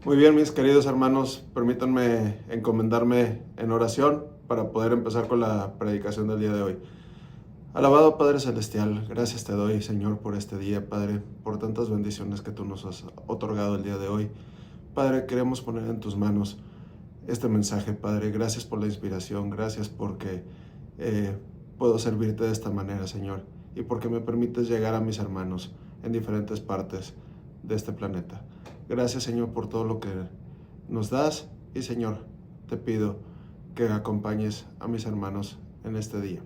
Muy bien, mis queridos hermanos, permítanme encomendarme en oración para poder empezar con la predicación del día de hoy. Alabado Padre Celestial, gracias te doy, Señor, por este día, Padre, por tantas bendiciones que tú nos has otorgado el día de hoy. Padre, queremos poner en tus manos este mensaje, Padre. Gracias por la inspiración, gracias porque puedo servirte de esta manera, Señor, y porque me permites llegar a mis hermanos en diferentes partes de este planeta. Gracias, Señor, por todo lo que nos das y, Señor, te pido que acompañes a mis hermanos en este día.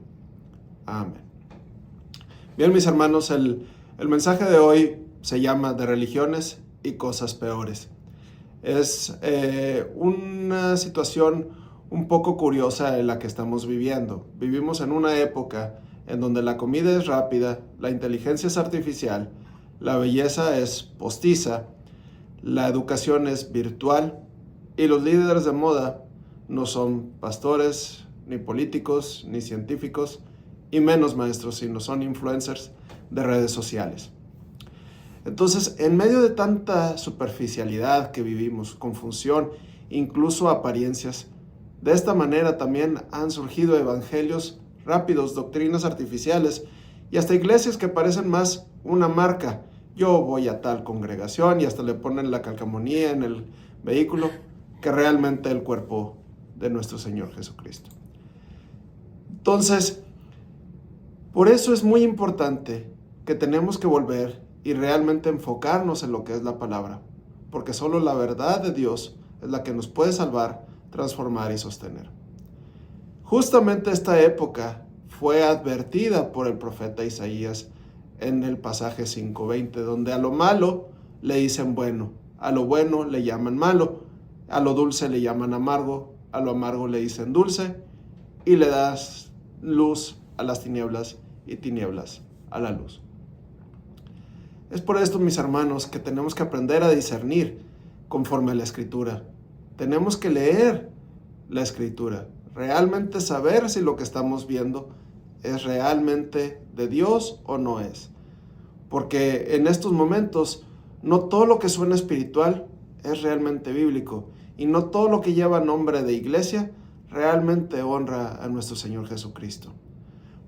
Amén. Bien, mis hermanos, el mensaje de hoy se llama De religiones y cosas peores. Es una situación un poco curiosa en la que estamos viviendo. Vivimos en una época en donde la comida es rápida, la inteligencia es artificial, la belleza es postiza, la educación es virtual y los líderes de moda no son pastores, ni políticos, ni científicos, y menos maestros, sino son influencers de redes sociales. Entonces, en medio de tanta superficialidad que vivimos, confusión, incluso apariencias, de esta manera también han surgido evangelios rápidos, doctrinas artificiales y hasta iglesias que parecen más una marca. Yo voy a tal congregación y hasta le ponen la calcamonía en el vehículo, que realmente el cuerpo de nuestro Señor Jesucristo. Entonces, por eso es muy importante que tenemos que volver y realmente enfocarnos en lo que es la palabra, porque solo la verdad de Dios es la que nos puede salvar, transformar y sostener. Justamente esta época fue advertida por el profeta Isaías en el pasaje 5:20, donde a lo malo le dicen bueno, a lo bueno le llaman malo, a lo dulce le llaman amargo, a lo amargo le dicen dulce, y le das luz a las tinieblas y tinieblas a la luz. Es por esto, mis hermanos, que tenemos que aprender a discernir conforme a la Escritura. Tenemos que leer la Escritura, realmente saber si lo que estamos viendo es realmente de Dios o no es. Porque en estos momentos no todo lo que suena espiritual es realmente bíblico y no todo lo que lleva nombre de iglesia realmente honra a nuestro Señor Jesucristo.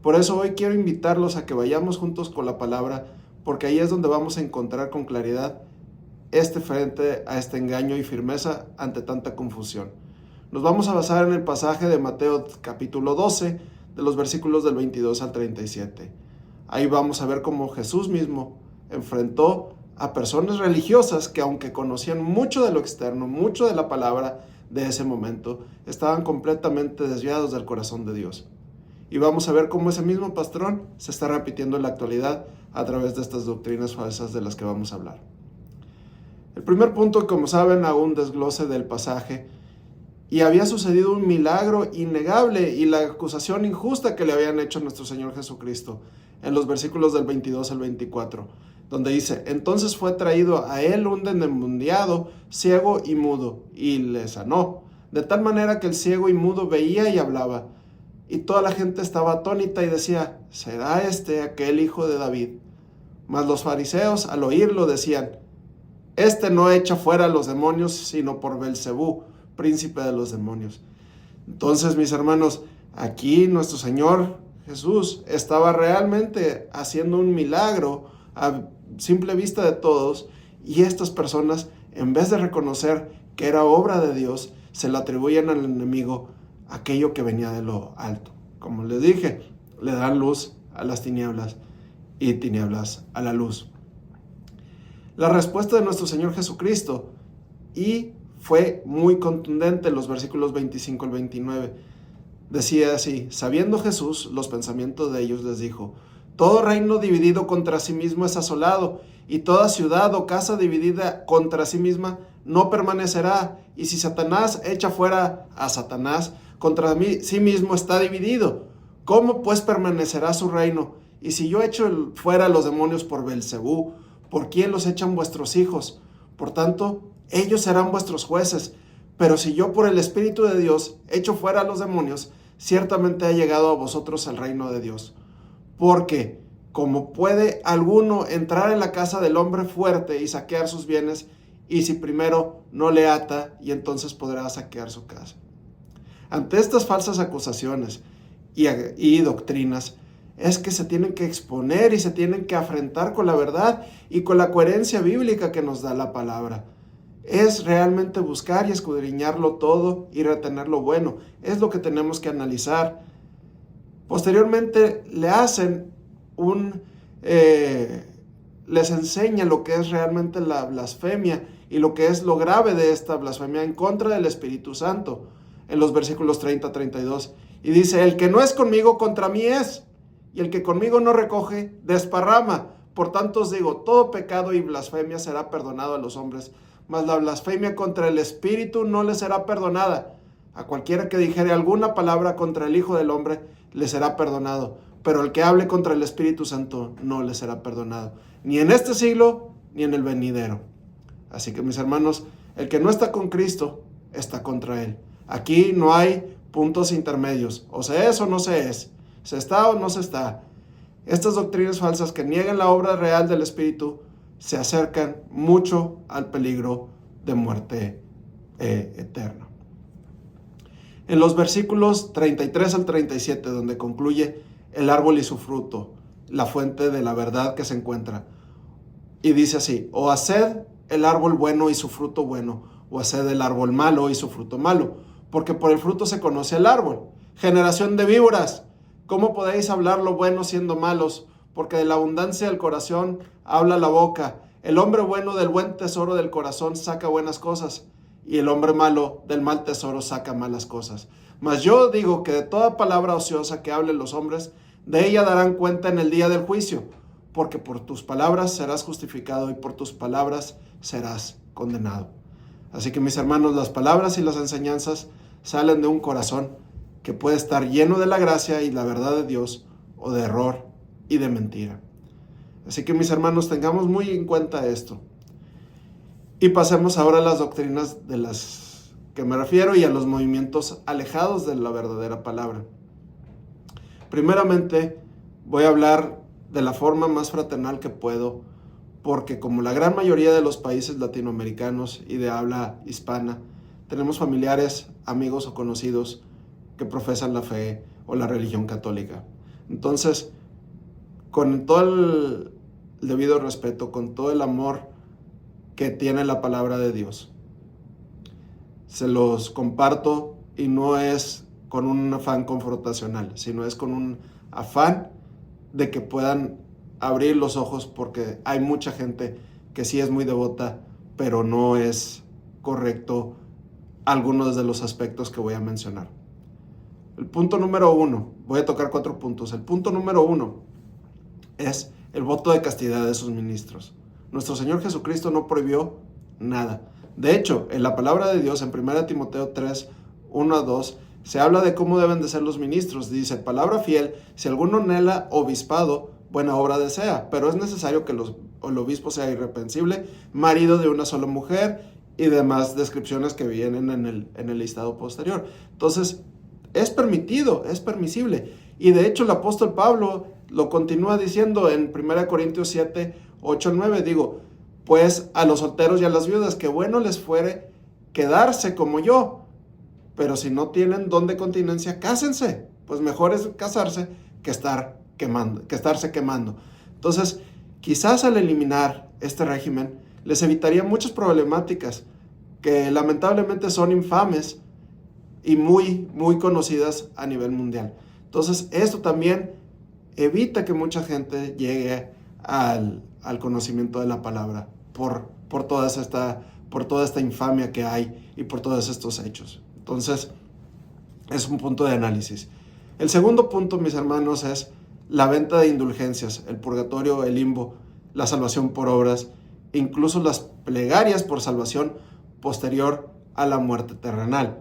Por eso hoy quiero invitarlos a que vayamos juntos con la palabra, porque ahí es donde vamos a encontrar con claridad frente a este engaño y firmeza ante tanta confusión. Nos vamos a basar en el pasaje de Mateo capítulo 12, de los versículos del 22 al 37. Ahí vamos a ver cómo Jesús mismo enfrentó a personas religiosas que, aunque conocían mucho de lo externo, mucho de la palabra de ese momento, estaban completamente desviados del corazón de Dios. Y vamos a ver cómo ese mismo patrón se está repitiendo en la actualidad a través de estas doctrinas falsas de las que vamos a hablar. El primer punto, como saben, hago un desglose del pasaje. Y había sucedido un milagro innegable y la acusación injusta que le habían hecho a nuestro Señor Jesucristo en los versículos del 22 al 24, donde dice: entonces fue traído a él un endemoniado, ciego y mudo, y le sanó, de tal manera que el ciego y mudo veía y hablaba. Y toda la gente estaba atónita y decía: ¿será este aquel hijo de David? Mas los fariseos, al oírlo, decían: este no echa fuera a los demonios, sino por Belcebú, príncipe de los demonios. Entonces, mis hermanos, aquí nuestro Señor Jesús estaba realmente haciendo un milagro a simple vista de todos, y estas personas, en vez de reconocer que era obra de Dios, se le atribuyen al enemigo aquello que venía de lo alto. Como les dije, le dan luz a las tinieblas y tinieblas a la luz. La respuesta de nuestro Señor Jesucristo fue muy contundente en los versículos 25 al 29. Decía así: sabiendo Jesús los pensamientos de ellos, les dijo: todo reino dividido contra sí mismo es asolado, y toda ciudad o casa dividida contra sí misma no permanecerá. Y si Satanás echa fuera a Satanás, contra sí mismo está dividido. ¿Cómo pues permanecerá su reino? Y si yo echo fuera a los demonios por Belcebú, ¿por quién los echan vuestros hijos? Por tanto, ellos serán vuestros jueces. Pero si yo por el Espíritu de Dios echo fuera a los demonios, ciertamente ha llegado a vosotros el reino de Dios. Porque, como puede alguno entrar en la casa del hombre fuerte y saquear sus bienes, y si primero no le ata, y entonces podrá saquear su casa. Ante estas falsas acusaciones y doctrinas, es que se tienen que exponer y se tienen que afrentar con la verdad y con la coherencia bíblica que nos da la palabra. Es realmente buscar y escudriñarlo todo y retener lo bueno. Es lo que tenemos que analizar. Posteriormente les enseña lo que es realmente la blasfemia y lo que es lo grave de esta blasfemia en contra del Espíritu Santo, en los versículos 30-32. Y dice: el que no es conmigo, contra mí es, y el que conmigo no recoge, desparrama. Por tanto os digo, todo pecado y blasfemia será perdonado a los hombres, mas la blasfemia contra el Espíritu no le será perdonada. A cualquiera que dijere alguna palabra contra el Hijo del Hombre, le será perdonado, pero el que hable contra el Espíritu Santo no le será perdonado, ni en este siglo, ni en el venidero. Así que, mis hermanos, el que no está con Cristo, está contra Él. Aquí no hay puntos intermedios, o se es o no se es, se está o no se está. Estas doctrinas falsas que niegan la obra real del Espíritu se acercan mucho al peligro de muerte eterna. En los versículos 33 al 37, donde concluye el árbol y su fruto, la fuente de la verdad que se encuentra, y dice así: o haced el árbol bueno y su fruto bueno, o haced el árbol malo y su fruto malo, porque por el fruto se conoce el árbol. Generación de víboras, ¿cómo podéis hablar lo bueno siendo malos? Porque de la abundancia del corazón habla la boca. El hombre bueno del buen tesoro del corazón saca buenas cosas, y el hombre malo del mal tesoro saca malas cosas. Mas yo digo que de toda palabra ociosa que hablen los hombres, de ella darán cuenta en el día del juicio, porque por tus palabras serás justificado y por tus palabras serás condenado. Así que, mis hermanos, las palabras y las enseñanzas salen de un corazón que puede estar lleno de la gracia y la verdad de Dios, o de error y de mentira. Así que, mis hermanos, tengamos muy en cuenta esto. Y pasemos ahora a las doctrinas de las que me refiero y a los movimientos alejados de la verdadera palabra. Primeramente, voy a hablar de la forma más fraternal que puedo, porque como la gran mayoría de los países latinoamericanos y de habla hispana, tenemos familiares, amigos o conocidos que profesan la fe o la religión católica. Entonces, con todo el debido respeto, con todo el amor que tiene la palabra de Dios, se los comparto, y no es con un afán confrontacional, sino es con un afán de que puedan abrir los ojos, porque hay mucha gente que sí es muy devota, pero no es correcto algunos de los aspectos que voy a mencionar. El punto número 1, voy a tocar 4 puntos. El punto número 1 es el voto de castidad de sus ministros. Nuestro Señor Jesucristo no prohibió nada. De hecho, en la palabra de Dios, en 1 Timoteo 3, 1-2, se habla de cómo deben de ser los ministros. Dice: palabra fiel, si alguno anhela obispado, buena obra desea, pero es necesario que el obispo sea irreprensible, marido de una sola mujer, y demás descripciones que vienen en el listado posterior. Entonces, es permitido, es permisible. Y de hecho el apóstol Pablo lo continúa diciendo en 1 Corintios 7, 8, 9. Digo, pues a los solteros y a las viudas, que bueno les fuere quedarse como yo, pero si no tienen don de continencia, cásense. Pues mejor es casarse que estarse quemando. Entonces, quizás al eliminar este régimen, les evitaría muchas problemáticas que lamentablemente son infames y muy, muy conocidas a nivel mundial. Entonces, esto también evita que mucha gente llegue al conocimiento de la palabra por toda esta infamia que hay y por todos estos hechos. Entonces, es un punto de análisis. El segundo punto, mis hermanos, es la venta de indulgencias, el purgatorio, el limbo, la salvación por obras, incluso las plegarias por salvación posterior a la muerte terrenal.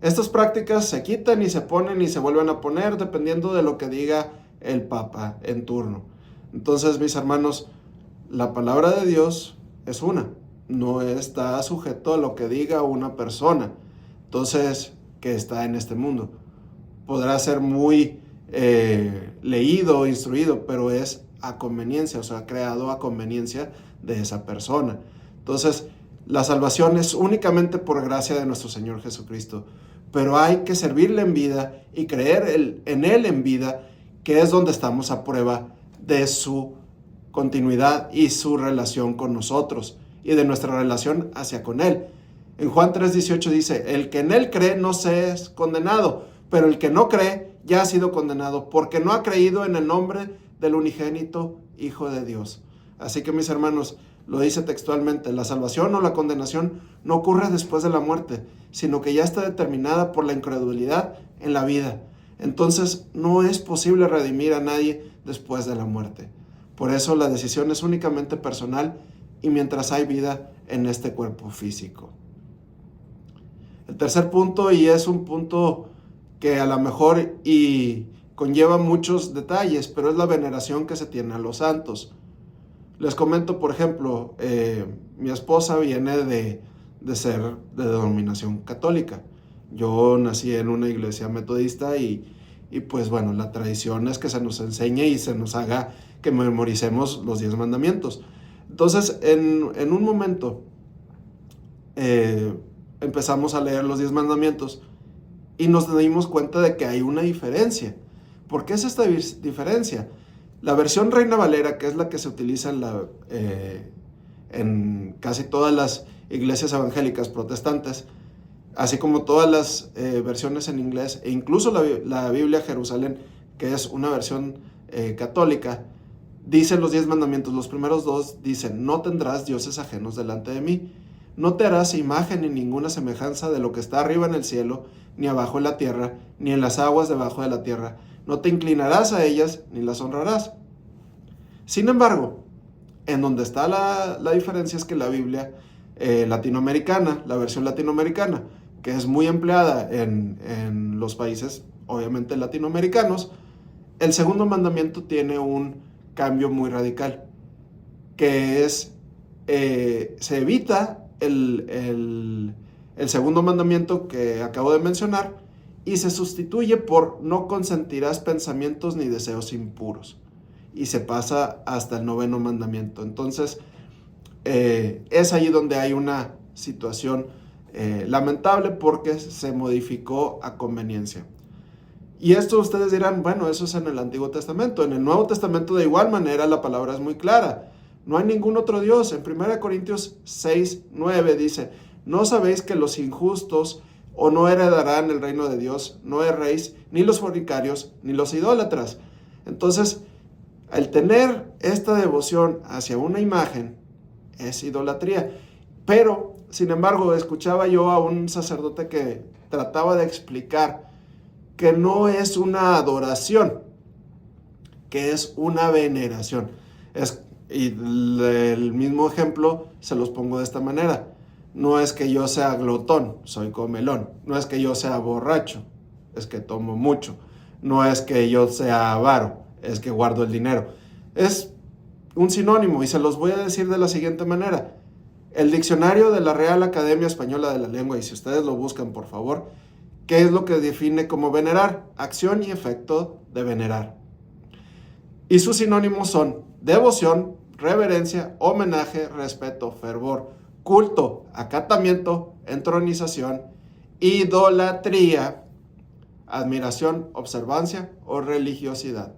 Estas prácticas se quitan y se ponen y se vuelven a poner dependiendo de lo que diga el Papa en turno. Entonces, mis hermanos, la palabra de Dios es una, no está sujeto a lo que diga una persona, entonces, que está en este mundo. Podrá ser muy leído, instruido, pero es a conveniencia, o sea, creado a conveniencia de esa persona. Entonces, La salvación es únicamente por gracia de nuestro Señor Jesucristo, pero hay que servirle en vida y creer en Él en vida, que es donde estamos a prueba de su continuidad y su relación con nosotros y de nuestra relación hacia con Él. En Juan 3:18 dice, el que en Él cree no se es condenado, pero el que no cree ya ha sido condenado porque no ha creído en el nombre del unigénito Hijo de Dios. Así que, mis hermanos, lo dice textualmente, la salvación o la condenación no ocurre después de la muerte, sino que ya está determinada por la incredulidad en la vida. Entonces, no es posible redimir a nadie después de la muerte. Por eso la decisión es únicamente personal y mientras hay vida en este cuerpo físico. El tercer punto, y es un punto que a lo mejor y conlleva muchos detalles, pero es la veneración que se tiene a los santos. Les comento, por ejemplo, mi esposa viene de ser de denominación católica. Yo nací en una iglesia metodista y pues bueno, la tradición es que se nos enseñe y se nos haga que memoricemos los 10 mandamientos. Entonces, en un momento empezamos a leer los 10 mandamientos y nos dimos cuenta de que hay una diferencia. ¿Por qué es esta diferencia? La versión Reina Valera, que es la que se utiliza en casi todas las iglesias evangélicas protestantes, así como todas las versiones en inglés, e incluso la Biblia Jerusalén, que es una versión católica, dice los 10 mandamientos. Los primeros 2 dicen, no tendrás dioses ajenos delante de mí, no te harás imagen ni ninguna semejanza de lo que está arriba en el cielo, ni abajo en la tierra, ni en las aguas debajo de la tierra. No te inclinarás a ellas, ni las honrarás. Sin embargo, en donde está la diferencia es que la Biblia latinoamericana, la versión latinoamericana, que es muy empleada en los países, obviamente, latinoamericanos, el segundo mandamiento tiene un cambio muy radical, que es, se evita el segundo mandamiento que acabo de mencionar y se sustituye por no consentirás pensamientos ni deseos impuros, y se pasa hasta el 9º mandamiento. Entonces, es allí donde hay una situación lamentable porque se modificó a conveniencia. Y esto ustedes dirán, bueno, eso es en el Antiguo Testamento. En el Nuevo Testamento de igual manera la palabra es muy clara. No hay ningún otro Dios. En 1 Corintios 6:9 dice, ¿no sabéis que los injustos o no heredarán el reino de Dios? No erréis, ni los fornicarios, ni los idólatras. Entonces, el tener esta devoción hacia una imagen es idolatría. Pero, sin embargo, escuchaba yo a un sacerdote que trataba de explicar que no es una adoración, que es una veneración. Y el mismo ejemplo se los pongo de esta manera. No es que yo sea glotón, soy comelón. No es que yo sea borracho, es que tomo mucho. No es que yo sea avaro, es que guardo el dinero. Es un sinónimo y se los voy a decir de la siguiente manera. El diccionario de la Real Academia Española de la Lengua, y si ustedes lo buscan, por favor, ¿qué es lo que define como venerar? Acción y efecto de venerar. Y sus sinónimos son devoción, reverencia, homenaje, respeto, fervor, culto, acatamiento, entronización, idolatría, admiración, observancia o religiosidad.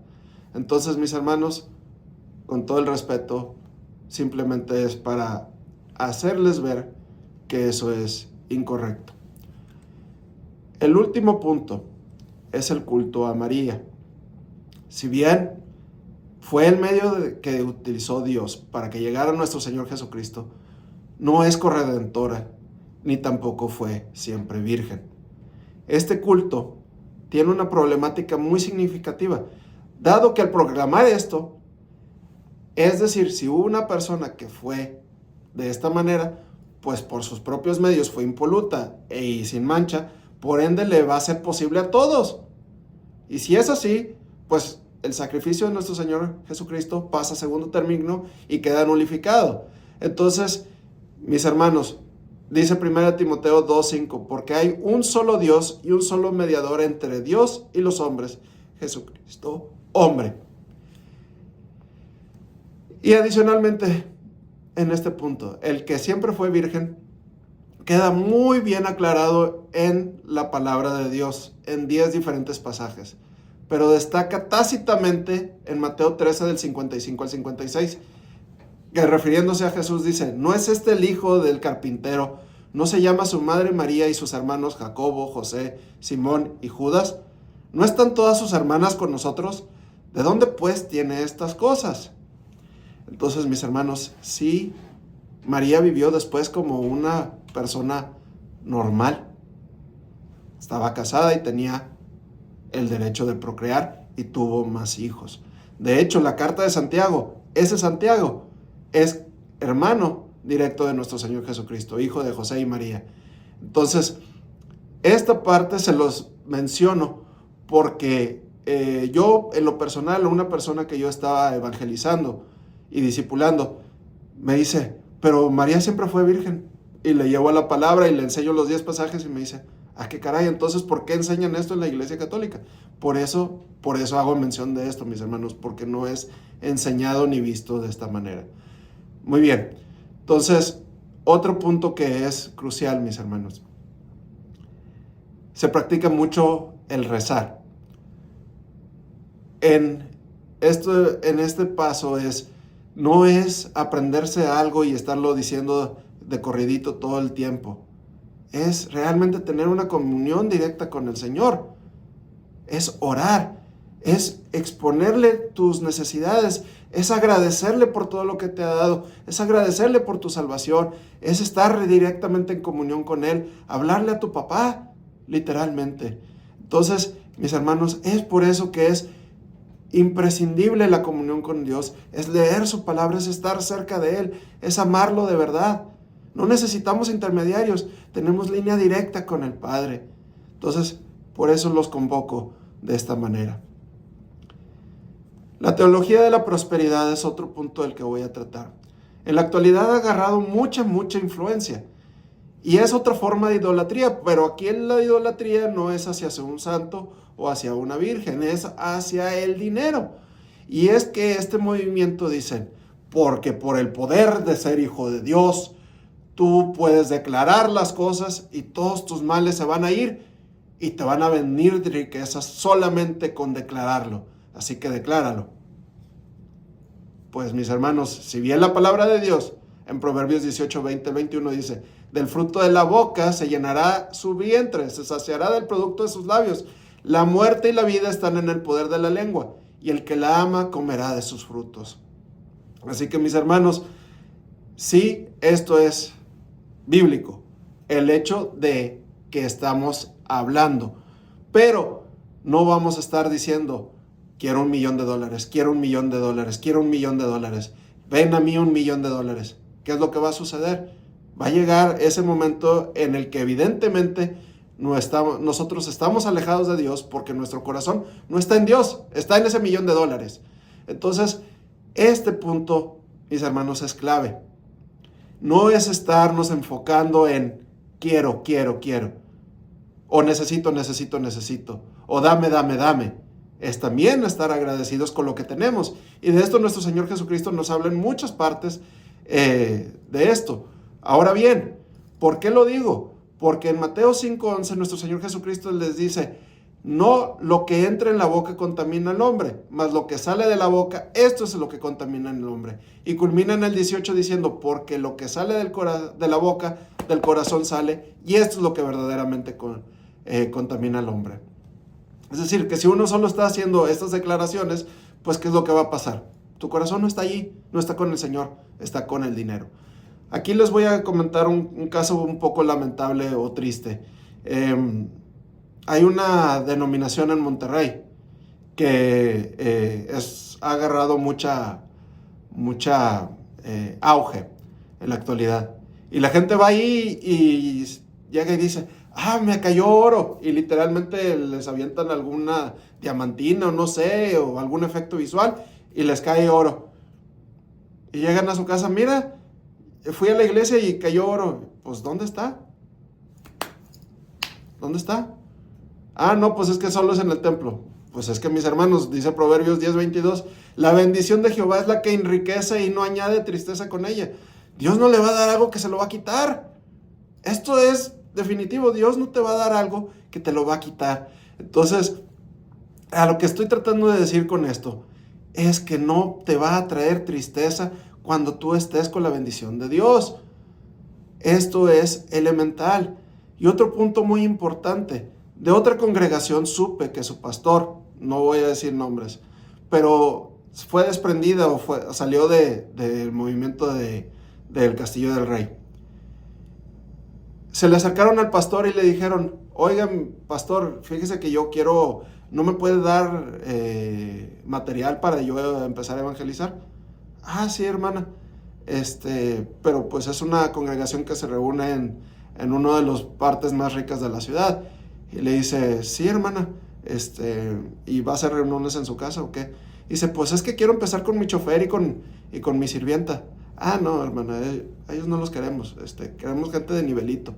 Entonces, mis hermanos, con todo el respeto, simplemente es para hacerles ver que eso es incorrecto. El último punto es el culto a María. Si bien fue el medio que utilizó Dios para que llegara nuestro Señor Jesucristo, no es corredentora, ni tampoco fue siempre virgen. Este culto tiene una problemática muy significativa, dado que al proclamar esto, es decir, si hubo una persona que fue de esta manera, pues por sus propios medios fue impoluta y sin mancha, por ende le va a ser posible a todos. Y si es así, pues el sacrificio de nuestro Señor Jesucristo pasa a segundo término y queda nulificado. Entonces, mis hermanos, dice 1 Timoteo 2:5, porque hay un solo Dios y un solo mediador entre Dios y los hombres, Jesucristo, hombre. Y adicionalmente, en este punto. El que siempre fue virgen queda muy bien aclarado en la palabra de Dios, en 10 diferentes pasajes. Pero destaca tácitamente en Mateo 13 del 55 al 56, que refiriéndose a Jesús dice: ¿no es este el hijo del carpintero? ¿No se llama su madre María y sus hermanos Jacobo, José, Simón y Judas? ¿No están todas sus hermanas con nosotros? ¿De dónde pues tiene estas cosas? Entonces, mis hermanos, sí, María vivió después como una persona normal. Estaba casada y tenía el derecho de procrear y tuvo más hijos. De hecho, la carta de Santiago, ese Santiago es hermano directo de nuestro Señor Jesucristo, hijo de José y María. Entonces, esta parte se los menciono porque yo, en lo personal, una persona que yo estaba evangelizando y discipulando, me dice: pero María siempre fue virgen. Y le llevo a la palabra y le enseño los 10 pasajes y me dice: ¿a qué caray? Entonces, ¿por qué enseñan esto en la Iglesia Católica? Por eso hago mención de esto, mis hermanos, porque no es enseñado ni visto de esta manera. Muy bien. Entonces, otro punto que es crucial, mis hermanos. Se practica mucho el rezar. En este paso no es aprenderse algo y estarlo diciendo de corridito todo el tiempo. Es realmente tener una comunión directa con el Señor. Es orar, es exponerle tus necesidades, es agradecerle por todo lo que te ha dado, es agradecerle por tu salvación, es estar directamente en comunión con Él, hablarle a tu papá, literalmente. Entonces, mis hermanos, es por eso que es imprescindible la comunión con Dios, es leer su palabra, es estar cerca de Él, es amarlo de verdad. No necesitamos intermediarios, tenemos línea directa con el Padre. Entonces, por eso los convoco de esta manera. La teología de la prosperidad es otro punto del que voy a tratar. En la actualidad ha agarrado mucha influencia. Y es otra forma de idolatría, pero aquí la idolatría no es hacia un santo o hacia una virgen, es hacia el dinero. Y es que este movimiento dicen: porque por el poder de ser hijo de Dios, tú puedes declarar las cosas y todos tus males se van a ir y te van a venir riquezas solamente con declararlo. Así que decláralo. Pues, mis hermanos, si bien la palabra de Dios en Proverbios 18, 20, 21 dice: del fruto de la boca se llenará su vientre, se saciará del producto de sus labios. La muerte y la vida están en el poder de la lengua, y el que la ama comerá de sus frutos. Así que, mis hermanos, sí, esto es bíblico, el hecho de que estamos hablando, pero no vamos a estar diciendo: quiero $1,000,000, quiero $1,000,000, quiero $1,000,000, ven a mí $1,000,000. ¿Qué es lo que va a suceder? Va a llegar ese momento en el que evidentemente nosotros estamos alejados de Dios porque nuestro corazón no está en Dios, está en ese $1,000,000. Entonces, este punto, mis hermanos, es clave. No es estarnos enfocando en quiero, o necesito, o dame. Es también estar agradecidos con lo que tenemos. Y de esto nuestro Señor Jesucristo nos habla en muchas partes de esto. Ahora bien, ¿por qué lo digo? Porque en Mateo 5:11 nuestro Señor Jesucristo les dice: no lo que entra en la boca contamina al hombre, mas lo que sale de la boca, esto es lo que contamina al hombre. Y culmina en el 18 diciendo: porque lo que sale de la boca, del corazón sale, y esto es lo que verdaderamente contamina al hombre. Es decir, que si uno solo está haciendo estas declaraciones, pues ¿qué es lo que va a pasar? Tu corazón no está allí, no está con el Señor, está con el dinero. Aquí les voy a comentar un caso un poco lamentable o triste. Hay una denominación en Monterrey que ha agarrado mucha auge en la actualidad. Y la gente va ahí y llega y dice: me cayó oro. Y literalmente les avientan alguna diamantina o no sé, o algún efecto visual y les cae oro. Y llegan a su casa: mira, fui a la iglesia y cayó oro. Pues, ¿dónde está? ¿Dónde está? No, pues es que solo es en el templo. Pues es que, mis hermanos, dice Proverbios 10:22, la bendición de Jehová es la que enriquece y no añade tristeza con ella. Dios no le va a dar algo que se lo va a quitar. Esto es definitivo, Dios no te va a dar algo que te lo va a quitar. Entonces, a lo que estoy tratando de decir con esto es que no te va a traer tristeza cuando tú estés con la bendición de Dios. Esto es elemental. Y otro punto muy importante, de otra congregación supe que su pastor, no voy a decir nombres, pero fue desprendida o salió del movimiento del Castillo del Rey. Se le acercaron al pastor y le dijeron, oigan, pastor, fíjese que yo quiero, ¿no me puede dar material para yo empezar a evangelizar? Ah, sí, hermana. Pero pues es una congregación que se reúne en una de las partes más ricas de la ciudad. Y le dice, sí, hermana, ¿y va a hacer reuniones en su casa o qué? Y dice, pues es que quiero empezar con mi chofer y con mi sirvienta. Ah, no, hermana, ellos no los queremos, queremos gente de nivelito.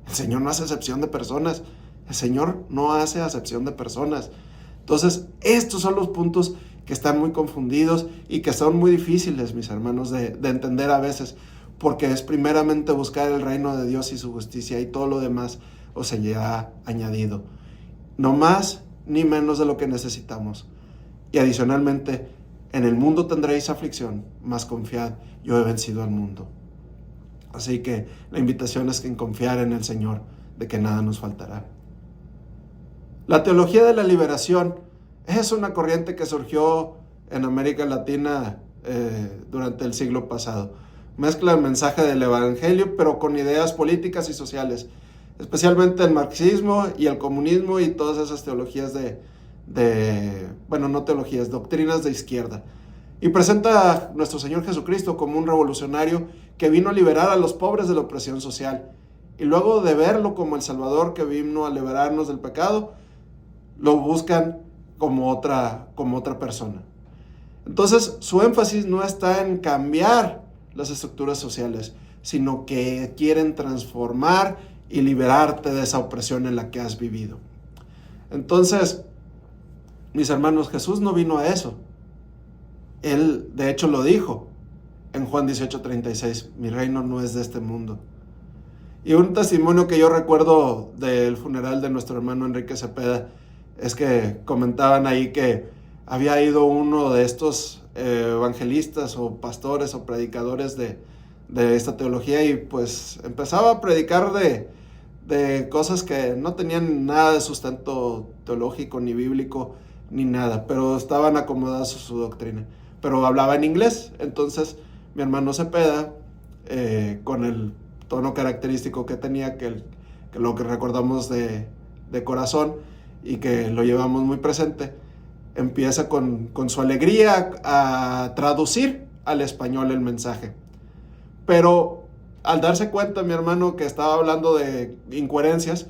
El Señor no hace acepción de personas. El Señor no hace acepción de personas. Entonces, estos son los puntos que están muy confundidos y que son muy difíciles, mis hermanos, de entender a veces, porque es primeramente buscar el reino de Dios y su justicia, y todo lo demás os será añadido. No más ni menos de lo que necesitamos. Y adicionalmente, en el mundo tendréis aflicción, mas confiad, yo he vencido al mundo. Así que la invitación es que en confiar en el Señor, de que nada nos faltará. La teología de la liberación es una corriente que surgió en América Latina durante el siglo pasado. Mezcla el mensaje del evangelio, pero con ideas políticas y sociales, especialmente el marxismo y el comunismo y todas esas teologías no teologías, doctrinas de izquierda. Y presenta a nuestro Señor Jesucristo como un revolucionario que vino a liberar a los pobres de la opresión social. Y luego de verlo como el Salvador que vino a liberarnos del pecado, lo buscan como otra persona. Entonces, su énfasis no está en cambiar las estructuras sociales, sino que quieren transformar y liberarte de esa opresión en la que has vivido. Entonces, mis hermanos, Jesús no vino a eso. Él, de hecho, lo dijo en Juan 18:36, mi reino no es de este mundo. Y un testimonio que yo recuerdo del funeral de nuestro hermano Enrique Cepeda es que comentaban ahí que había ido uno de estos evangelistas o pastores o predicadores de esta teología y pues empezaba a predicar de cosas que no tenían nada de sustento teológico ni bíblico ni nada, pero estaban acomodadas a su doctrina. Pero hablaba en inglés, entonces mi hermano Cepeda, con el tono característico que tenía, que lo que recordamos de corazón y que lo llevamos muy presente, empieza con su alegría a traducir al español el mensaje. Pero al darse cuenta mi hermano que estaba hablando de incoherencias,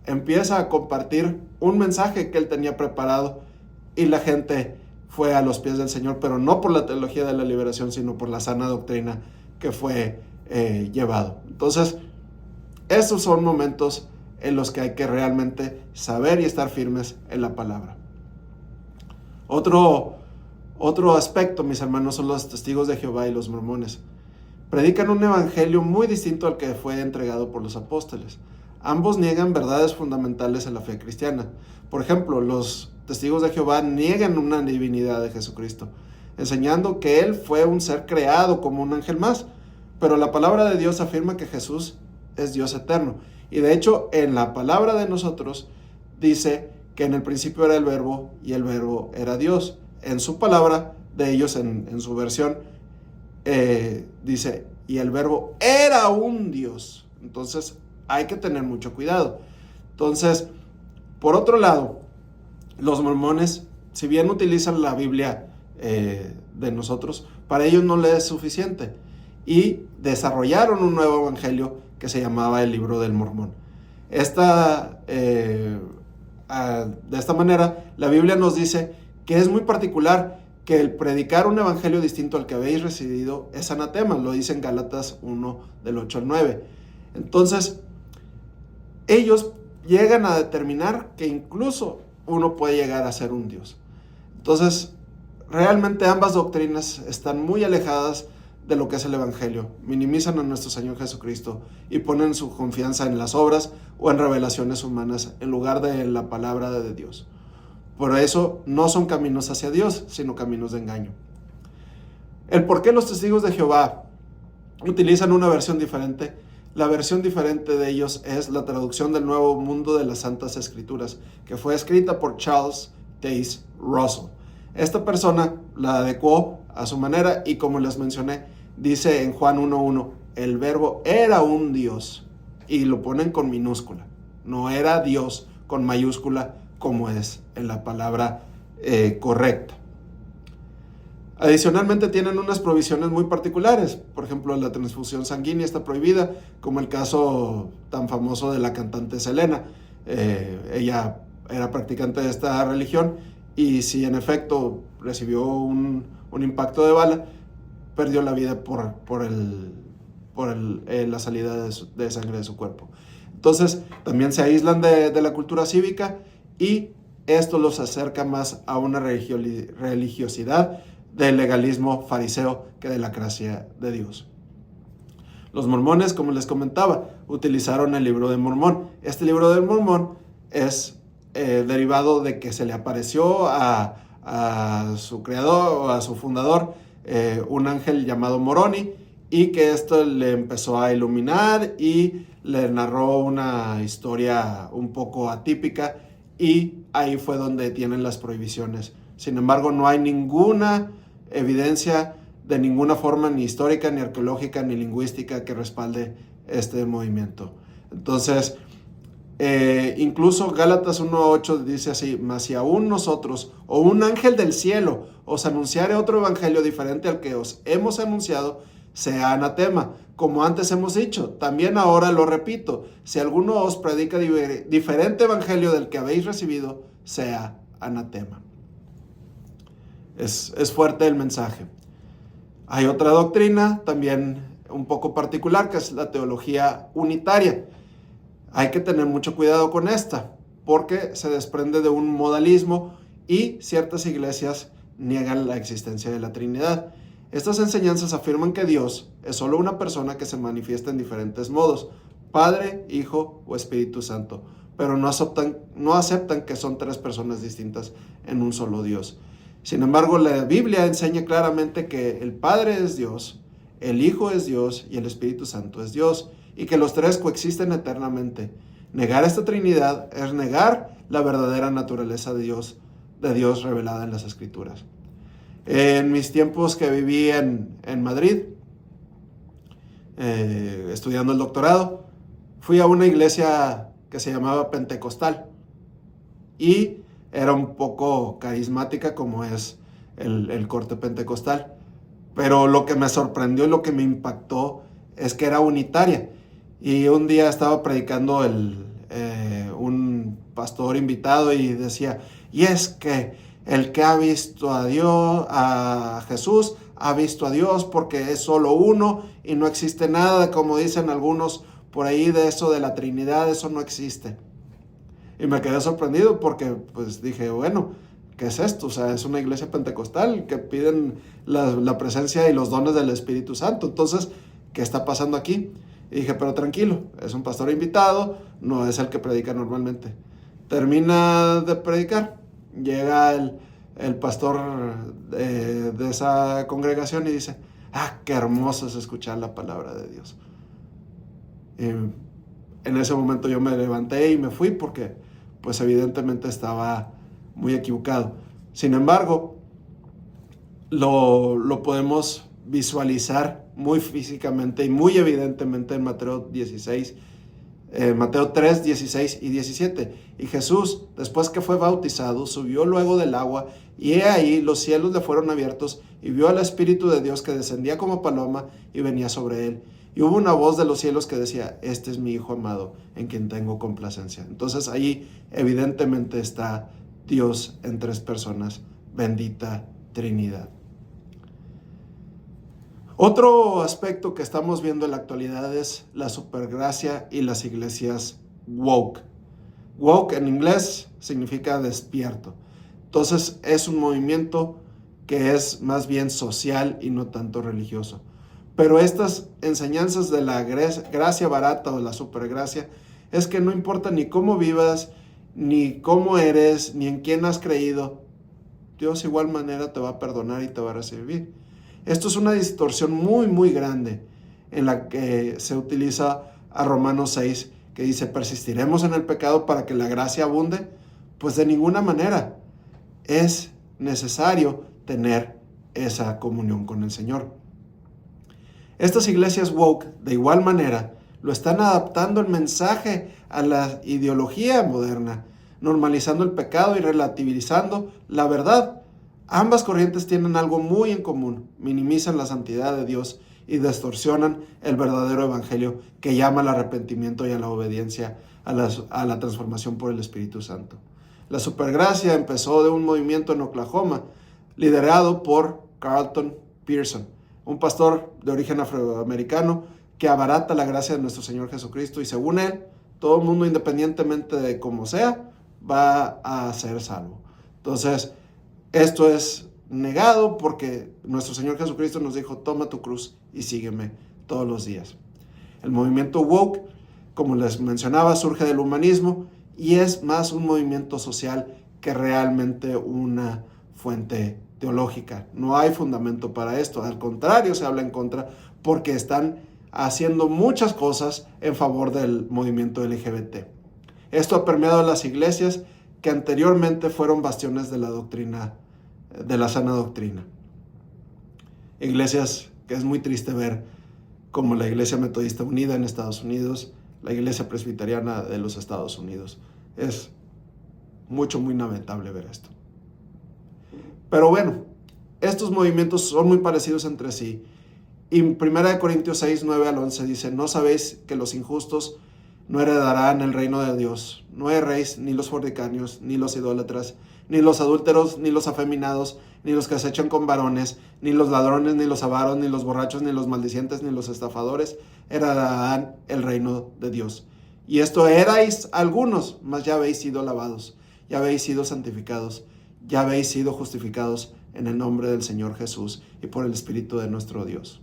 empieza a compartir un mensaje que él tenía preparado y la gente fue a los pies del Señor, pero no por la teología de la liberación, sino por la sana doctrina que fue llevado. Entonces, esos son momentos en los que hay que realmente saber y estar firmes en la palabra. Otro aspecto, mis hermanos, son los testigos de Jehová y los mormones. Predican un evangelio muy distinto al que fue entregado por los apóstoles. Ambos niegan verdades fundamentales en la fe cristiana. Por ejemplo, los testigos de Jehová niegan una divinidad de Jesucristo, enseñando que Él fue un ser creado como un ángel más. Pero la palabra de Dios afirma que Jesús es Dios eterno. Y de hecho, en la palabra de nosotros dice que en el principio era el verbo y el verbo era Dios. En su palabra, de ellos en su versión, dice, y el verbo era un Dios. Entonces, hay que tener mucho cuidado. Entonces, por otro lado, los mormones, si bien utilizan la Biblia de nosotros, para ellos no les es suficiente. Y desarrollaron un nuevo evangelio que se llamaba el Libro del Mormón. De esta manera, la Biblia nos dice que es muy particular que el predicar un evangelio distinto al que habéis recibido es anatema, lo dice en Gálatas 1, del 8 al 9. Entonces, ellos llegan a determinar que incluso uno puede llegar a ser un Dios. Entonces, realmente ambas doctrinas están muy alejadas de lo que es el Evangelio, minimizan a nuestro Señor Jesucristo y ponen su confianza en las obras o en revelaciones humanas en lugar de la palabra de Dios. Por eso no son caminos hacia Dios, sino caminos de engaño. El por qué los testigos de Jehová utilizan una versión diferente. La versión diferente de ellos es la traducción del Nuevo Mundo de las Santas Escrituras, que fue escrita por Charles Taze Russell. Esta persona la adecuó a su manera y, como les mencioné, dice en Juan 1:1, el verbo era un Dios, y lo ponen con minúscula. No era Dios con mayúscula como es en la palabra correcta. Adicionalmente tienen unas provisiones muy particulares. Por ejemplo, la transfusión sanguínea está prohibida, como el caso tan famoso de la cantante Selena. Ella era practicante de esta religión y si en efecto recibió un impacto de bala, perdió la vida por la salida de sangre de su cuerpo. Entonces, también se aíslan de la cultura cívica y esto los acerca más a una religiosidad del legalismo fariseo que de la gracia de Dios. Los mormones, como les comentaba, utilizaron el libro de Mormón. Este libro de Mormón es derivado de que se le apareció a su creador, a su fundador, un ángel llamado Moroni, y que esto le empezó a iluminar y le narró una historia un poco atípica, y ahí fue donde tienen las prohibiciones. Sin embargo, no hay ninguna evidencia de ninguna forma, ni histórica, ni arqueológica, ni lingüística, que respalde este movimiento. Entonces, incluso Gálatas 1:8 dice así: mas si aún nosotros o un ángel del cielo os anunciare otro evangelio diferente al que os hemos anunciado, sea anatema. Como antes hemos dicho, también ahora lo repito, si alguno os predica diferente evangelio del que habéis recibido, sea anatema. Es fuerte el mensaje. Hay otra doctrina también un poco particular, que es la teología unitaria. Hay que tener mucho cuidado con esta, porque se desprende de un modalismo y ciertas iglesias niegan la existencia de la Trinidad. Estas enseñanzas afirman que Dios es solo una persona que se manifiesta en diferentes modos: Padre, Hijo o Espíritu Santo, pero no aceptan que son tres personas distintas en un solo Dios. Sin embargo, la Biblia enseña claramente que el Padre es Dios, el Hijo es Dios y el Espíritu Santo es Dios, y que los tres coexisten eternamente. Negar esta Trinidad es negar la verdadera naturaleza de Dios revelada en las Escrituras. En mis tiempos que viví en Madrid, estudiando el doctorado, fui a una iglesia que se llamaba Pentecostal y era un poco carismática, como es el corte pentecostal, pero lo que me sorprendió y lo que me impactó es que era unitaria. Y un día estaba predicando un pastor invitado y decía: y es que el que ha visto a Dios, a Jesús, ha visto a Dios, porque es solo uno y no existe nada, como dicen algunos por ahí, de eso de la Trinidad. Eso no existe. Y me quedé sorprendido porque pues dije, bueno, ¿qué es esto? O sea, es una iglesia pentecostal que piden la presencia y los dones del Espíritu Santo. Entonces, ¿qué está pasando aquí? Y dije, pero tranquilo, es un pastor invitado, no es el que predica normalmente. Termina de predicar, llega el pastor de esa congregación y dice: qué hermoso es escuchar la palabra de Dios. Y en ese momento yo me levanté y me fui porque pues evidentemente estaba muy equivocado. Sin embargo, lo podemos visualizar muy físicamente y muy evidentemente en Mateo 3, 16 y 17. Y Jesús, después que fue bautizado, subió luego del agua, y he ahí los cielos le fueron abiertos, y vio al Espíritu de Dios que descendía como paloma y venía sobre él. Y hubo una voz de los cielos que decía: este es mi Hijo amado, en quien tengo complacencia. Entonces ahí evidentemente está Dios en tres personas, bendita Trinidad. Otro aspecto que estamos viendo en la actualidad es la supergracia y las iglesias woke. Woke en inglés significa despierto. Entonces es un movimiento que es más bien social y no tanto religioso. Pero estas enseñanzas de la gracia barata o la supergracia es que no importa ni cómo vivas, ni cómo eres, ni en quién has creído, Dios igual manera te va a perdonar y te va a recibir. Esto es una distorsión muy, muy grande en la que se utiliza a Romanos 6, que dice, ¿persistiremos en el pecado para que la gracia abunde? Pues de ninguna manera. Es necesario tener esa comunión con el Señor. Estas iglesias woke, de igual manera, lo están adaptando el mensaje a la ideología moderna, normalizando el pecado y relativizando la verdad. Ambas corrientes tienen algo muy en común: minimizan la santidad de Dios y distorsionan el verdadero evangelio que llama al arrepentimiento y a la obediencia a la transformación por el Espíritu Santo. La supergracia empezó de un movimiento en Oklahoma liderado por Carlton Pearson, un pastor de origen afroamericano que abarata la gracia de nuestro Señor Jesucristo, y según él, todo el mundo, independientemente de cómo sea, va a ser salvo. Entonces, esto es negado porque nuestro Señor Jesucristo nos dijo: toma tu cruz y sígueme todos los días. El movimiento woke, como les mencionaba, surge del humanismo y es más un movimiento social que realmente una fuente teológica. No hay fundamento para esto, al contrario, se habla en contra porque están haciendo muchas cosas en favor del movimiento LGBT. Esto ha permeado las iglesias que anteriormente fueron bastiones de la doctrina, de la sana doctrina. Iglesias que es muy triste ver, como la Iglesia Metodista Unida en Estados Unidos, la Iglesia Presbiteriana de los Estados Unidos. Es muy lamentable ver esto. Pero bueno, estos movimientos son muy parecidos entre sí. Y 1 Corintios 6, 9 al 11 dice: ¿no sabéis que los injustos no heredarán el reino de Dios? No erréis, ni los fornicarios, ni los idólatras, ni los adúlteros, ni los afeminados, ni los que acechan con varones, ni los ladrones, ni los avaros, ni los borrachos, ni los maldicientes, ni los estafadores heredarán el reino de Dios. Y esto erais algunos, mas ya habéis sido lavados, ya habéis sido santificados, ya habéis sido justificados en el nombre del Señor Jesús y por el Espíritu de nuestro Dios.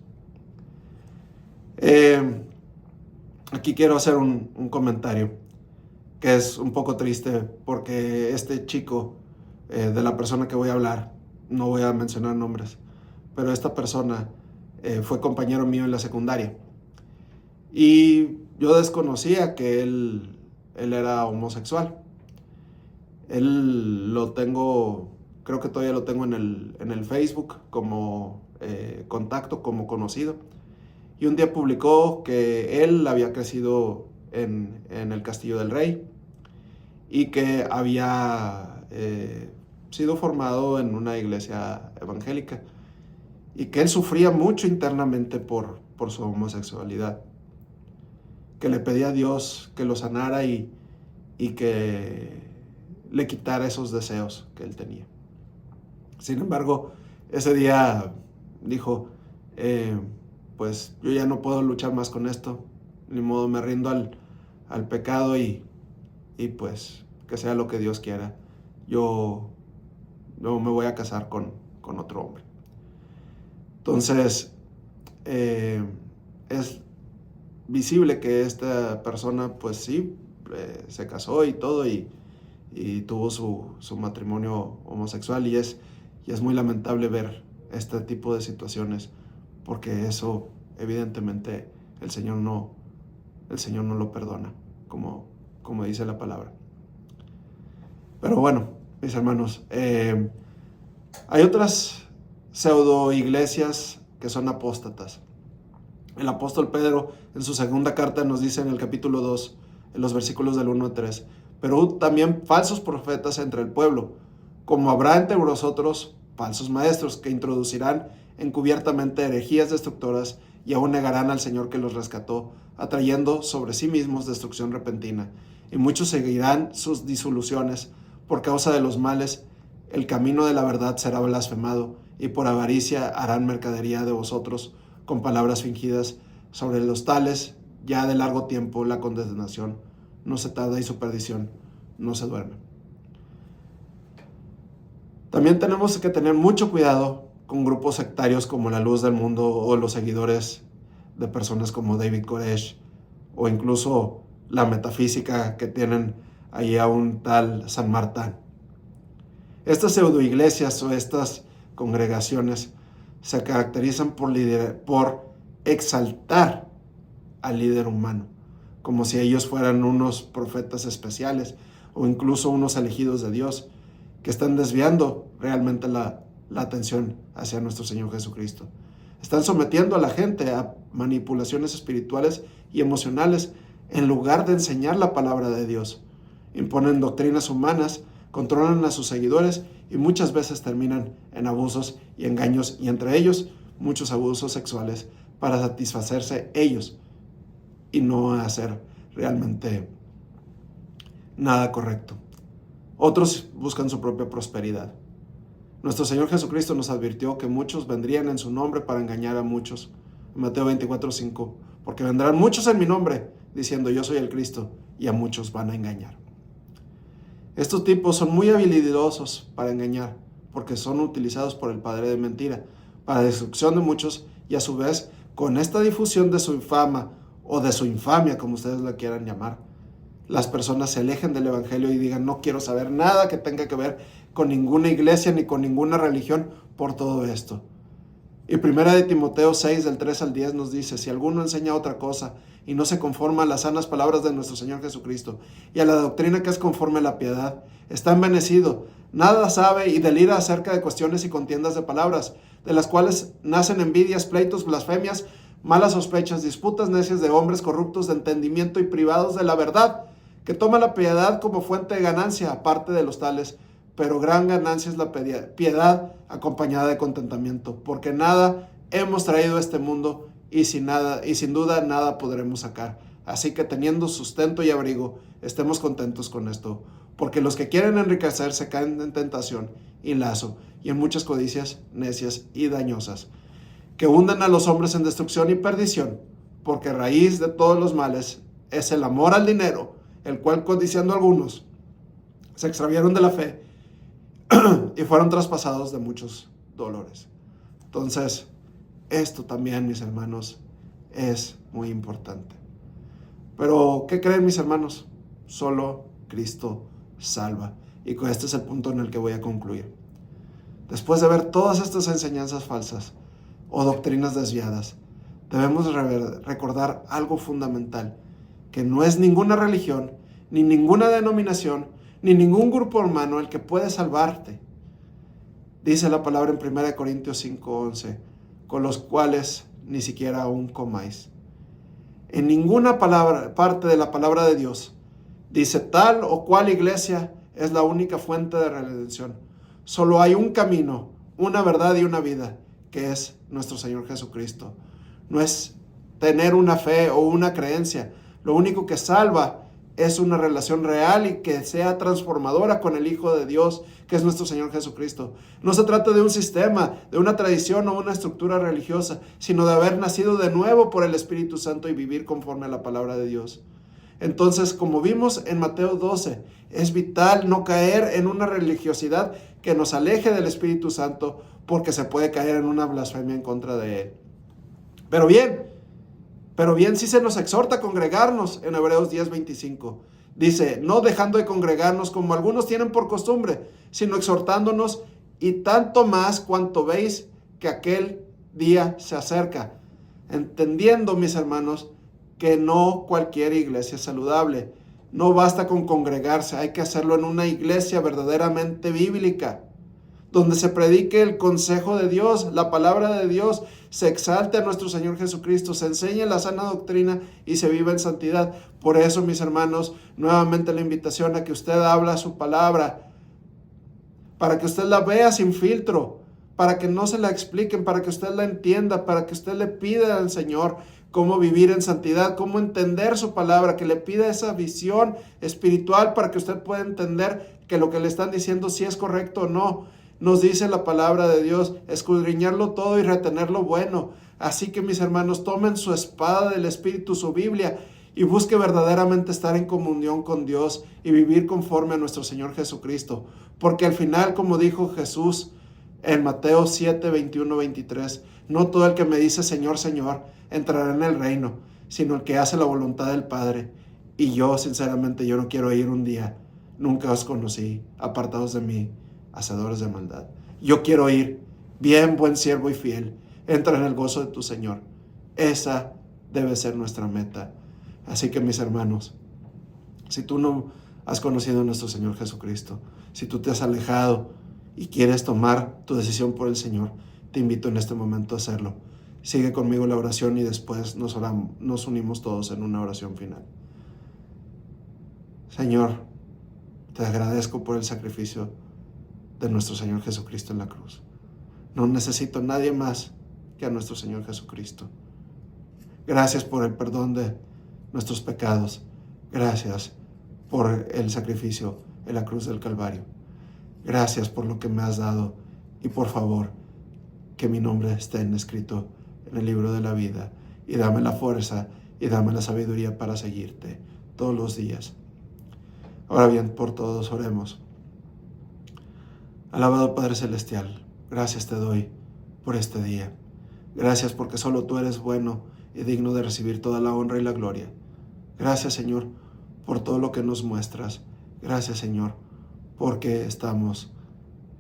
Aquí quiero hacer un comentario que es un poco triste, porque este chico, de la persona que voy a hablar, no voy a mencionar nombres, pero esta persona fue compañero mío en la secundaria. Y yo desconocía que él era homosexual. Él lo tengo, creo que todavía lo tengo en el Facebook como contacto, como conocido. Y un día publicó que él había crecido en el Castillo del Rey y que había sido formado en una iglesia evangélica y que él sufría mucho internamente por su homosexualidad, que le pedía a Dios que lo sanara y que le quitara esos deseos que él tenía. Sin embargo, ese día dijo: pues yo ya no puedo luchar más con esto, ni modo, me rindo al pecado y pues que sea lo que Dios quiera. Yo no me voy a casar con otro hombre. Entonces, es visible que esta persona, pues sí, se casó y todo, y tuvo su matrimonio homosexual, y es muy lamentable ver este tipo de situaciones, porque eso evidentemente el Señor no lo perdona, como dice la palabra. Pero bueno, mis hermanos, hay otras pseudo iglesias que son apóstatas. El apóstol Pedro en su segunda carta nos dice en el capítulo 2, en los versículos del 1 al 3: pero también falsos profetas entre el pueblo, como habrá entre vosotros falsos maestros, que introducirán encubiertamente herejías destructoras y aún negarán al Señor que los rescató, atrayendo sobre sí mismos destrucción repentina. Y muchos seguirán sus disoluciones. Por causa de los males, el camino de la verdad será blasfemado, y por avaricia harán mercadería de vosotros con palabras fingidas. Sobre los tales, ya de largo tiempo, la condenación no se tarda y su perdición no se duerme. También tenemos que tener mucho cuidado con grupos sectarios como la Luz del Mundo o los seguidores de personas como David Koresh, o incluso la metafísica que tienen ahí a un tal San Martín. Estas pseudoiglesias o estas congregaciones se caracterizan por exaltar al líder humano, como si ellos fueran unos profetas especiales o incluso unos elegidos de Dios, que están desviando realmente la atención hacia nuestro Señor Jesucristo. Están sometiendo a la gente a manipulaciones espirituales y emocionales en lugar de enseñar la palabra de Dios. Imponen doctrinas humanas, controlan a sus seguidores y muchas veces terminan en abusos y engaños, y entre ellos muchos abusos sexuales para satisfacerse ellos y no hacer realmente nada correcto. Otros buscan su propia prosperidad. Nuestro Señor Jesucristo nos advirtió que muchos vendrían en su nombre para engañar a muchos. Mateo 24:5, porque vendrán muchos en mi nombre diciendo yo soy el Cristo, y a muchos van a engañar. Estos tipos son muy habilidosos para engañar, porque son utilizados por el padre de mentira para destrucción de muchos, y a su vez con esta difusión de su fama o de su infamia, como ustedes la quieran llamar, las personas se alejen del evangelio y digan no quiero saber nada que tenga que ver con ninguna iglesia ni con ninguna religión por todo esto. Y 1 Timoteo 6 del 3 al 10 nos dice, si alguno enseña otra cosa y no se conforma a las sanas palabras de nuestro Señor Jesucristo y a la doctrina que es conforme a la piedad, está envanecido, nada sabe y delira acerca de cuestiones y contiendas de palabras, de las cuales nacen envidias, pleitos, blasfemias, malas sospechas, disputas necias de hombres corruptos de entendimiento y privados de la verdad, que toma la piedad como fuente de ganancia, aparte de los tales, pero gran ganancia es la piedad acompañada de contentamiento, porque nada hemos traído a este mundo y sin duda nada podremos sacar. Así que teniendo sustento y abrigo, estemos contentos con esto, porque los que quieren enriquecerse caen en tentación y lazo y en muchas codicias necias y dañosas, que hunden a los hombres en destrucción y perdición, porque raíz de todos los males es el amor al dinero, el cual codiciando algunos se extraviaron de la fe y fueron traspasados de muchos dolores. Entonces, esto también, mis hermanos, es muy importante. Pero, ¿qué creen, mis hermanos? Solo Cristo salva. Y este es el punto en el que voy a concluir. Después de ver todas estas enseñanzas falsas o doctrinas desviadas, debemos recordar algo fundamental, que no es ninguna religión, ni ninguna denominación, ni ningún grupo hermano el que puede salvarte. Dice la palabra en 1 Corintios 5:11, con los cuales ni siquiera aún comáis. En ninguna parte de la palabra de Dios dice tal o cual iglesia es la única fuente de redención. Solo hay un camino, una verdad y una vida, que es nuestro Señor Jesucristo. No es tener una fe o una creencia. Lo único que salva es una relación real y que sea transformadora con el Hijo de Dios, que es nuestro Señor Jesucristo. No se trata de un sistema, de una tradición o una estructura religiosa, sino de haber nacido de nuevo por el Espíritu Santo y vivir conforme a la palabra de Dios. Entonces, como vimos en Mateo 12, es vital no caer en una religiosidad que nos aleje del Espíritu Santo, porque se puede caer en una blasfemia en contra de Él. Pero bien, sí se nos exhorta a congregarnos en Hebreos 10:25. Dice, no dejando de congregarnos como algunos tienen por costumbre, sino exhortándonos, y tanto más cuanto veis que aquel día se acerca. Entendiendo, mis hermanos, que no cualquier iglesia es saludable. No basta con congregarse, hay que hacerlo en una iglesia verdaderamente bíblica, donde se predique el consejo de Dios, la palabra de Dios, se exalte a nuestro Señor Jesucristo, se enseñe la sana doctrina y se viva en santidad. Por eso, mis hermanos, nuevamente la invitación a que usted habla su palabra, para que usted la vea sin filtro, para que no se la expliquen, para que usted la entienda, para que usted le pida al Señor cómo vivir en santidad, cómo entender su palabra, que le pida esa visión espiritual para que usted pueda entender que lo que le están diciendo sí es correcto o no. Nos dice la palabra de Dios, escudriñarlo todo y retener lo bueno. Así que, mis hermanos, tomen su espada del Espíritu, su Biblia, y busque verdaderamente estar en comunión con Dios y vivir conforme a nuestro Señor Jesucristo. Porque al final, como dijo Jesús en Mateo 7:21-23, No todo el que me dice Señor, Señor, entrará en el reino, sino el que hace la voluntad del Padre. Y yo, sinceramente, yo no quiero ir un día. Nunca os conocí, apartados de mí, hacedores de maldad. Yo quiero ir, bien, buen siervo y fiel, entra en el gozo de tu Señor. Esa debe ser nuestra meta. Así que, mis hermanos, si tú no has conocido a nuestro Señor Jesucristo, si tú te has alejado y quieres tomar tu decisión por el Señor, te invito en este momento a hacerlo. Sigue conmigo la oración y después nos unimos todos en una oración final. Señor, te agradezco por el sacrificio de nuestro Señor Jesucristo en la cruz. No necesito a nadie más que a nuestro Señor Jesucristo. Gracias por el perdón de nuestros pecados. Gracias por el sacrificio en la cruz del Calvario. Gracias por lo que me has dado y por favor, que mi nombre esté escrito en el libro de la vida y dame la fuerza y dame la sabiduría para seguirte todos los días. Ahora bien, por todos oremos. Alabado Padre Celestial, gracias te doy por este día. Gracias porque solo tú eres bueno y digno de recibir toda la honra y la gloria. Gracias, Señor, por todo lo que nos muestras. Gracias, Señor, porque estamos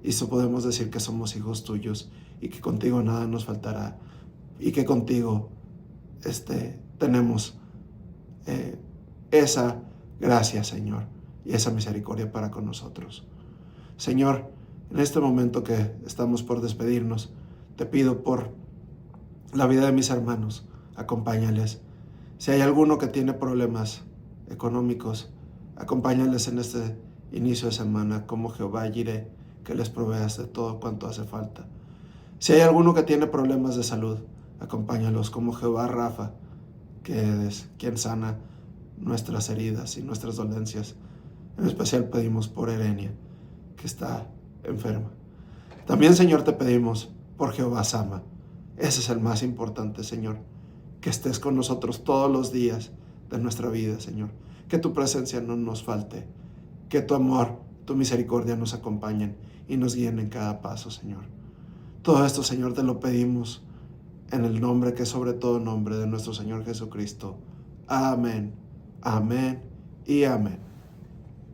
y podemos decir que somos hijos tuyos y que contigo nada nos faltará y que contigo tenemos esa gracia, Señor, y esa misericordia para con nosotros. Señor, en este momento que estamos por despedirnos, te pido por la vida de mis hermanos, acompáñales. Si hay alguno que tiene problemas económicos, acompáñales en este inicio de semana como Jehová Jireh, que les proveas de todo cuanto hace falta. Si hay alguno que tiene problemas de salud, acompáñalos como Jehová Rafa, que es quien sana nuestras heridas y nuestras dolencias. En especial pedimos por Erenia, que está enferma. También, Señor, te pedimos por Jehová Sama. Ese es el más importante, Señor. Que estés con nosotros todos los días de nuestra vida, Señor. Que tu presencia no nos falte. Que tu amor, tu misericordia nos acompañen y nos guíen en cada paso, Señor. Todo esto, Señor, te lo pedimos en el nombre que es sobre todo nombre de nuestro Señor Jesucristo. Amén, amén y amén.